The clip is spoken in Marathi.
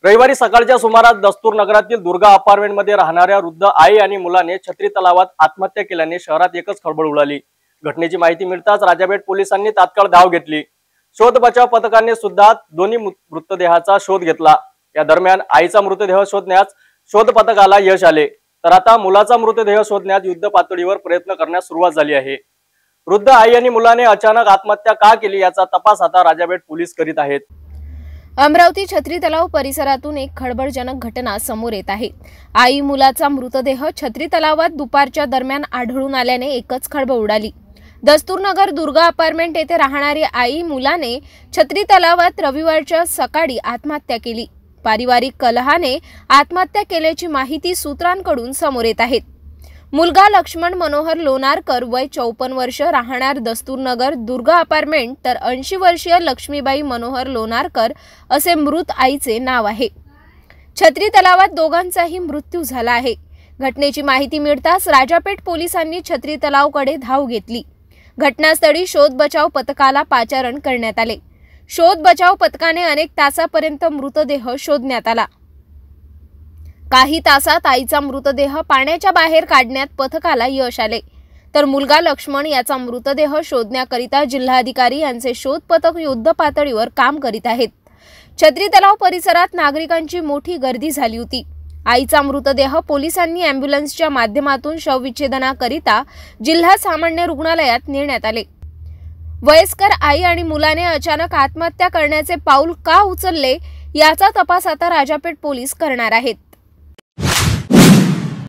रविवारी सकाळच्या सुमारास दस्तूर नगरातील दुर्गा अपार्टमेंटमध्ये राहणाऱ्या वृद्ध आई आणि मुलाने छत्री तलावात आत्महत्या केल्याने शहरात एकच खळबळ उडाली। घटनेची माहिती मिळताच राजापेठ पोलिसांनी तात्काळ धाव घेतली। शोध बचाव पथकाने सुद्धा दोन्ही मृतदेहाचा शोध घेतला। या दरम्यान आईचा मृतदेह शोधण्यास शोध पथकाला यश आले, तर आता मुलाचा मृतदेह शोधण्यास युद्ध पातळीवर प्रयत्न करण्यास सुरुवात झाली आहे। वृद्ध आई आणि मुलाने अचानक आत्महत्या का केली याचा तपास आता राजापेठ पोलीस करीत आहेत। अमरावती छत्री तलाव परिसरातून एक खळबळजनक घटना समोर येत आहे। आई मुलाचा मृतदेह छत्री तलावात दुपारच्या दरम्यान आढळून आल्याने एकच खळबळ उडाली। दस्तूरनगर दुर्गा अपार्टमेंट येथे राहणारी आई मुलाने छत्री तलावात रविवारच्या सकाळी आत्महत्या केली। पारिवारिक कलहाने आत्महत्या केल्याची माहिती सूत्रांकडून समोर येत आहे। मुलगा लक्ष्मण मनोहर लोणारकर वय 54 वर्ष राहणार दस्तूरनगर दुर्गा अपार्टमेंट, तर 80 वर्षीय लक्ष्मीबाई मनोहर लोणारकर असे मृत आईचे नाव आहे। छत्री तलावात दोघांचाही मृत्यू झाला आहे। घटनेची माहिती मिळताच राजापेठ पोलिसांनी छत्री तलावकडे धाव घेतली। घटनास्थळी शोध बचाव पथकाला पाचारण करण्यात आले। शोध बचाव पथकाने अनेक तासापर्यंत मृतदेह शोधण्यात आला। काही तासात आईचा मृतदेह पाण्याच्या बाहेर काढण्यात पथकाला यश आले, तर मुलगा लक्ष्मण याचा मृतदेह शोधण्याकरिता जिल्हाधिकारी यांचे शोध पथक युद्ध पातळीवर काम करीत आहेत। छत्री तलाव परिसरात नागरिकांची मोठी गर्दी झाली होती। आईचा मृतदेह पोलिसांनी अँब्युलन्सच्या माध्यमातून शवविच्छेदनाकरिता जिल्हा सामान्य रुग्णालयात नेण्यात आले। वयस्कर आई आणि मुलाने अचानक आत्महत्या करण्याचे पाऊल का उचलले याचा तपास आता राजापेठ पोलीस करणार आहेत।